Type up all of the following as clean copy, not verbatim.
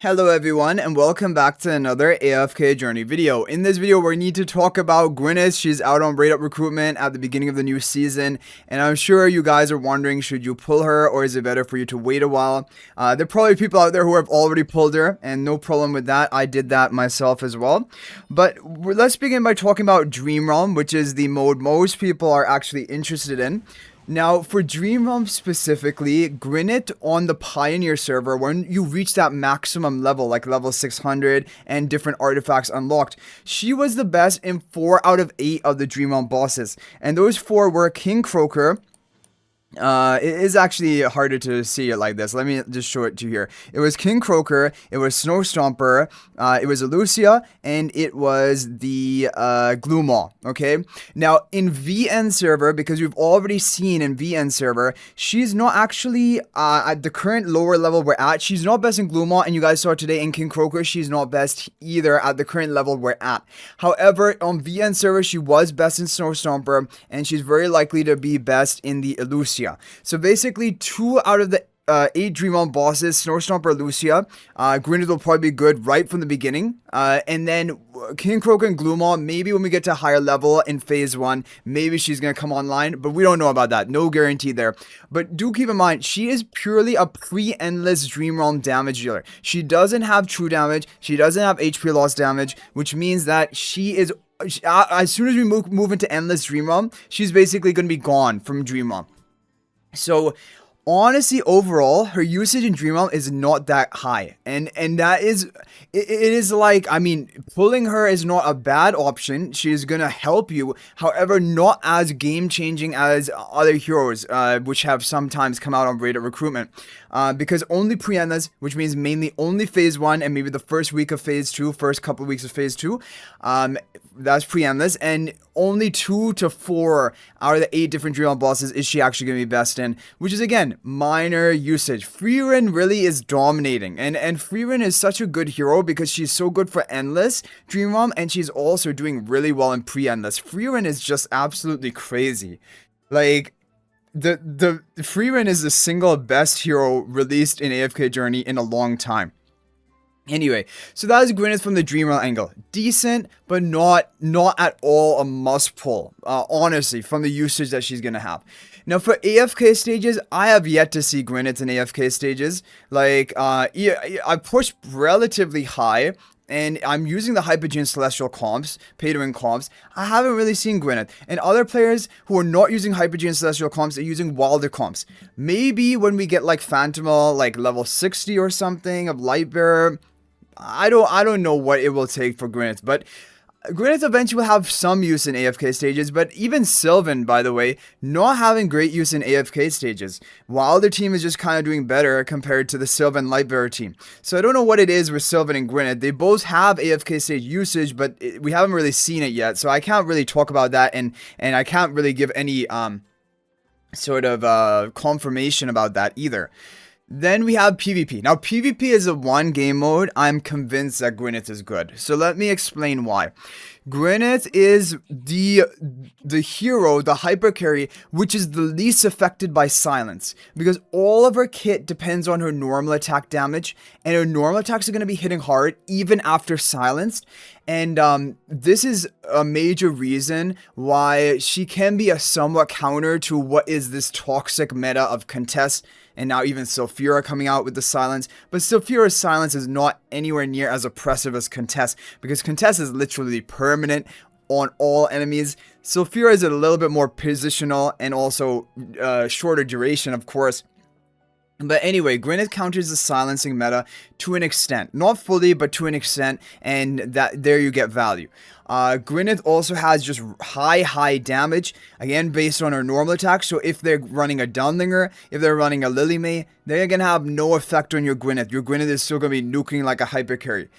Hello everyone and welcome back to another AFK Journey video. In this video we need to talk about GWYNETH. She's out on rate up recruitment at the beginning of the new season, and I'm sure you guys are wondering, should you pull her or is it better for you to wait a while? There are probably people out there who have already pulled her, and no problem with that. I did that myself as well. But let's begin by talking about Dream Realm, which is the mode most people are actually interested in. Now, for Dream Realm specifically, GWYNETH on the Pioneer server, when you reach that maximum level, like level 600 and different artifacts unlocked, she was the best in 4 out of 8 of the Dream Realm bosses. And those 4 were King Croaker. It is actually harder to see it like this. Let me just show it to you here. It was King Croaker, it was Snow Stomper, it was Elucia, and it was the Glue Maw. Okay, now in VN server, because we've already seen in VN server, she's not actually at the current lower level we're at. She's not best in Glue Maw, and you guys saw today in King Croaker, she's not best either at the current level we're at. However, on VN server, she was best in Snow Stomper, and she's very likely to be best in the Elucia. So basically, 2 out of the 8 Dream Realm bosses, Snow Stomper, Elucia, GWYNETH will probably be good right from the beginning. And then King Croaker and Glue Maw, maybe when we get to a higher level in phase 1, maybe she's going to come online, but we don't know about that. No guarantee there. But do keep in mind, she is purely a pre-endless Dream Realm damage dealer. She doesn't have true damage. She doesn't have HP loss damage, which means that she is, as soon as we move into endless Dream Realm, she's basically going to be gone from Dream Realm. So honestly, overall, her usage in Dream Realm is not that high, and that is, it is like, I mean, pulling her is not a bad option. She is gonna help you, however, not as game changing as other heroes, which have sometimes come out on rate of recruitment, because only pre-endless, which means mainly only phase 1 and maybe the first week of phase 2, first couple of weeks of phase 2, that's pre-endless, and only 2 to 4 out of the 8 different Dream Realm bosses is she actually going to be best in, which is, again, minor usage. Frieren really is dominating, and Frieren is such a good hero because she's so good for endless Dream Realm, and she's also doing really well in pre-endless. Frieren is just absolutely crazy. Like, the Frieren is the single best hero released in AFK Journey in a long time. Anyway, so that is GWYNETH from the Dream Realm angle. Decent, but not at all a must pull, honestly, from the usage that she's going to have. Now, for AFK stages, I have yet to see GWYNETH in AFK stages. Like, I pushed relatively high, and I'm using the Hypogean Celestial comps, pay-to-win comps. I haven't really seen GWYNETH. And other players who are not using Hypogean Celestial comps are using Wilder comps. Maybe when we get, like, Phantomal, like, level 60 or something of Lightbearer, I don't know what it will take for GWYNETH, but GWYNETH eventually will have some use in AFK stages, but even Sylvan, by the way, not having great use in AFK stages, while their team is just kind of doing better compared to the Sylvan Lightbearer team. So I don't know what it is with Sylvan and GWYNETH. They both have AFK stage usage, but we haven't really seen it yet, so I can't really talk about that, and I can't really give any sort of confirmation about that either. Then we have PvP. Now, PvP is a one game mode. I'm convinced that GWYNETH is good. So let me explain why. GWYNETH is the hero, the hyper carry, which is the least affected by silence, because all of her kit depends on her normal attack damage, and her normal attacks are going to be hitting hard even after silenced. And this is a major reason why she can be a somewhat counter to what is this toxic meta of Contess, and now even Sulfura coming out with the silence. But Sulfura's silence is not anywhere near as oppressive as Contess, because Contess is literally permanent on all enemies. Sulfura is a little bit more positional and also shorter duration, of course. But anyway, GWYNETH counters the silencing meta to an extent. Not fully, but to an extent, and there you get value. GWYNETH also has just high damage, again, based on her normal attack. So if they're running a Dunlinger, if they're running a Lily May, they're going to have no effect on your GWYNETH. Your GWYNETH is still going to be nuking like a hyper carry.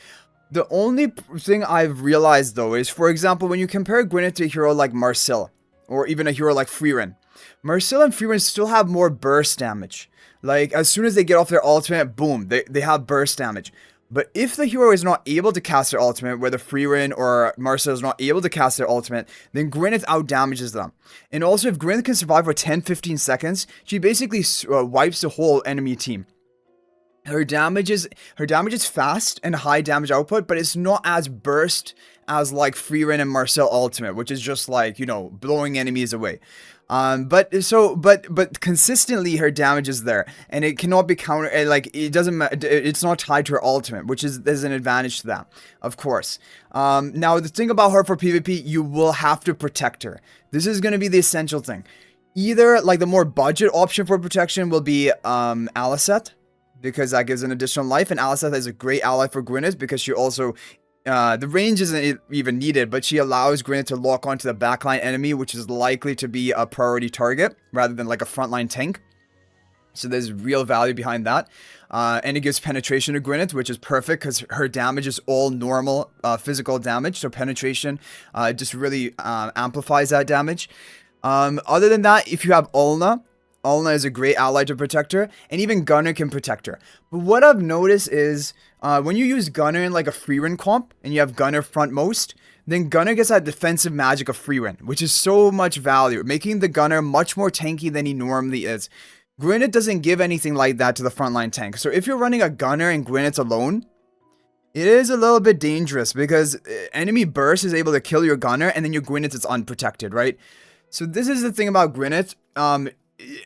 The only thing I've realized, though, is, for example, when you compare GWYNETH to a hero like Marcel, or even a hero like Frieren, Marcel and Frieren still have more burst damage. Like, as soon as they get off their ultimate, boom, they have burst damage. But if the hero is not able to cast their ultimate, whether Frieren or Marcel is not able to cast their ultimate, then GWYNETH out-damages them. And also, if GWYNETH can survive for 10-15 seconds, she basically wipes the whole enemy team. her damage is fast and high damage output, but it's not as burst as like Freerin and Marcel Ultimate, which is just like, blowing enemies away. But consistently her damage is there, and it cannot be counter. Like it doesn't. It's not tied to her ultimate, which is there's an advantage to that, of course. Now the thing about her for PvP, you will have to protect her. This is going to be the essential thing. Either like the more budget option for protection will be Alicet, because that gives an additional life, and Alicet is a great ally for Gwyneth because she also, the range isn't even needed, but she allows Gwyneth to lock onto the backline enemy, which is likely to be a priority target rather than like a frontline tank. So there's real value behind that. And it gives penetration to Gwyneth, which is perfect because her damage is all normal physical damage. So penetration just really amplifies that damage. Other than that, if you have Ulna is a great ally to protect her, and even Gunner can protect her. But what I've noticed is, when you use Gunner in like a Freerin comp, and you have Gunner frontmost, then Gunner gets that defensive magic of Freerin, which is so much value, making the Gunner much more tanky than he normally is. Gwyneth doesn't give anything like that to the frontline tank, so if you're running a Gunner and Gwyneth alone, it is a little bit dangerous, because enemy burst is able to kill your Gunner, and then your Gwyneth is unprotected, right? So this is the thing about Gwyneth.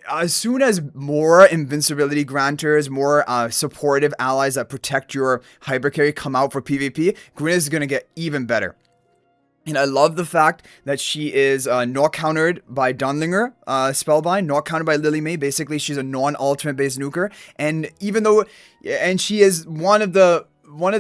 As soon as more invincibility granters, more supportive allies that protect your hypercarry come out for PvP, Gwyneth is going to get even better. And I love the fact that she is not countered by Dunlinger, Spellbind, not countered by Lily May. Basically, she's a non-ultimate based nuker. And even though, and she is one of the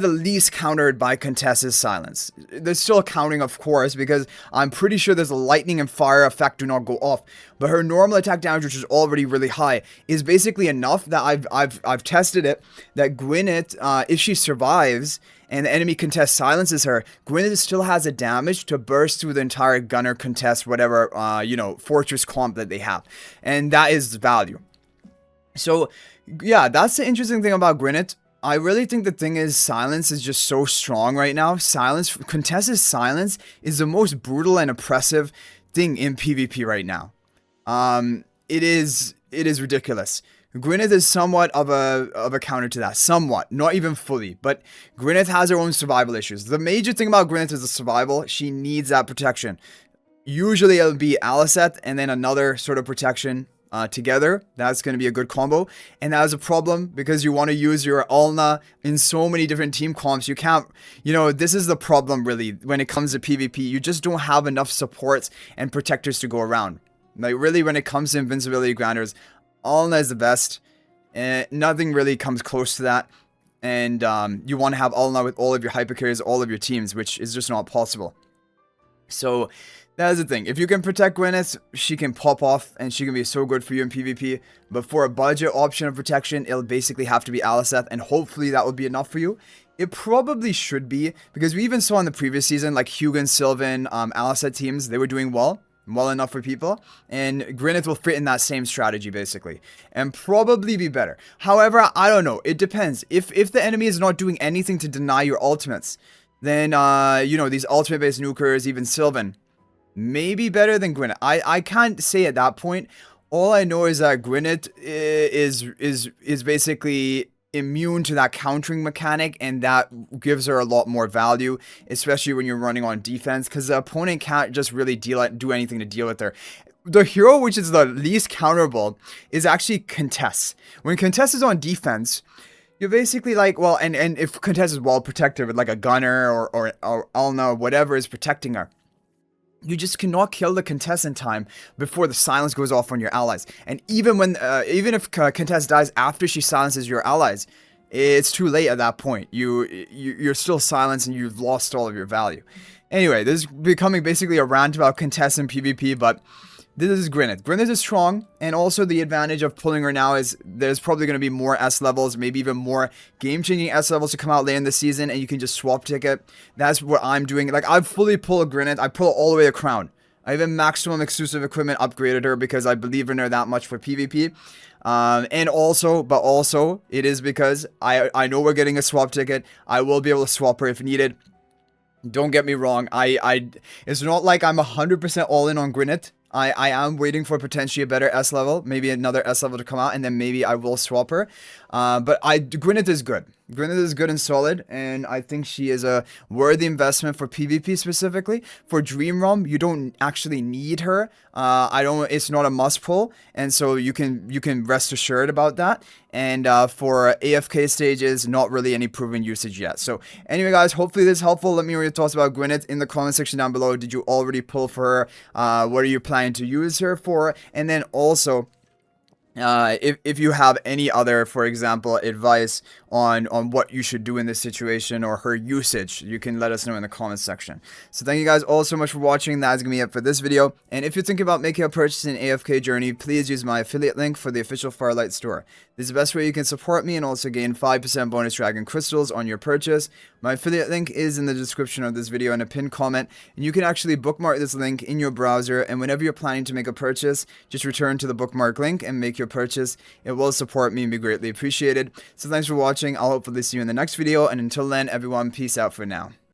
least countered by Contess's silence. There's still counting, of course, because I'm pretty sure there's a lightning and fire effect do not go off. But her normal attack damage, which is already really high, is basically enough that I've tested it, that Gwyneth, if she survives and the enemy Contess silences her, Gwyneth still has a damage to burst through the entire Gunner Contest, whatever, fortress comp that they have. And that is value. So, yeah, that's the interesting thing about Gwyneth. I really think the thing is, silence is just so strong right now. Contess's silence is the most brutal and oppressive thing in PvP right now. It is ridiculous. Gwyneth is somewhat of a counter to that, somewhat, not even fully, but Gwyneth has her own survival issues. The major thing about Gwyneth is the survival. She needs that protection. Usually it'll be Alicet and then another sort of protection together. That's going to be a good combo, and that is a problem because you want to use your Ulna in so many different team comps. You can't, this is the problem really when it comes to PvP. You just don't have enough supports and protectors to go around. Like really, when it comes to invincibility granters, Ulna is the best, and nothing really comes close to that. And you want to have Ulna with all of your hypercarriers, all of your teams, which is just not possible. So that is the thing. If you can protect Gwyneth, she can pop off and she can be so good for you in PvP. But for a budget option of protection, it'll basically have to be Alicet, and hopefully that will be enough for you. It probably should be, because we even saw in the previous season, like Hugin, Sylvan, Alicet teams, they were doing well enough for people, and Gwyneth will fit in that same strategy basically, and probably be better. However, I don't know. It depends. If the enemy is not doing anything to deny your ultimates, then these ultimate based nukers, even Sylvan, maybe better than Gwyneth. I can't say at that point. All I know is that Gwyneth is basically immune to that countering mechanic, and that gives her a lot more value, especially when you're running on defense, because the opponent can't just really do anything to deal with her. The hero which is the least counterable is actually Contess. When Contess is on defense, you're basically like, well, and if Contess is well protected with like a Gunner or Ulna or whatever is protecting her, you just cannot kill the Contess in time before the silence goes off on your allies. And even if Contess dies after she silences your allies, it's too late at that point. You're still silenced and you've lost all of your value. Anyway, this is becoming basically a rant about Contess and PvP, but this is Gwyneth. Gwyneth is strong, and also the advantage of pulling her now is there's probably going to be more S levels, maybe even more game-changing S levels to come out later in the season, and you can just swap ticket. That's what I'm doing. Like, I've fully pulled Gwyneth. I pull all the way to Crown. I even maximum exclusive equipment upgraded her because I believe in her that much for PvP. And also, it is because I know we're getting a swap ticket. I will be able to swap her if needed. Don't get me wrong. It's not like I'm 100% all in on Gwyneth. I am waiting for potentially a better S level, maybe another S level to come out, and then maybe I will swap her. But Gwyneth is good. Gwyneth is good and solid, and I think she is a worthy investment for PvP specifically. For Dream Realm, you don't actually need her. It's not a must pull, and so you can rest assured about that. And for AFK stages, not really any proven usage yet. So anyway, guys, hopefully this is helpful. Let me know your thoughts about Gwyneth in the comment section down below. Did you already pull for her? What are you planning to use her for? And then also, if you have any other, for example, advice on what you should do in this situation or her usage, you can let us know in the comments section. So thank you guys all so much for watching. That's gonna be it for this video. And if you're thinking about making a purchase in AFK Journey, please use my affiliate link for the official Firelight store. This is the best way you can support me and also gain 5% bonus dragon crystals on your purchase. My affiliate link is in the description of this video in a pinned comment, and you can actually bookmark this link in your browser, and whenever you're planning to make a purchase, just return to the bookmark link and make your purchase. It will support me and be greatly appreciated. So thanks for watching. I'll hopefully see you in the next video, and until then, everyone, peace out for now.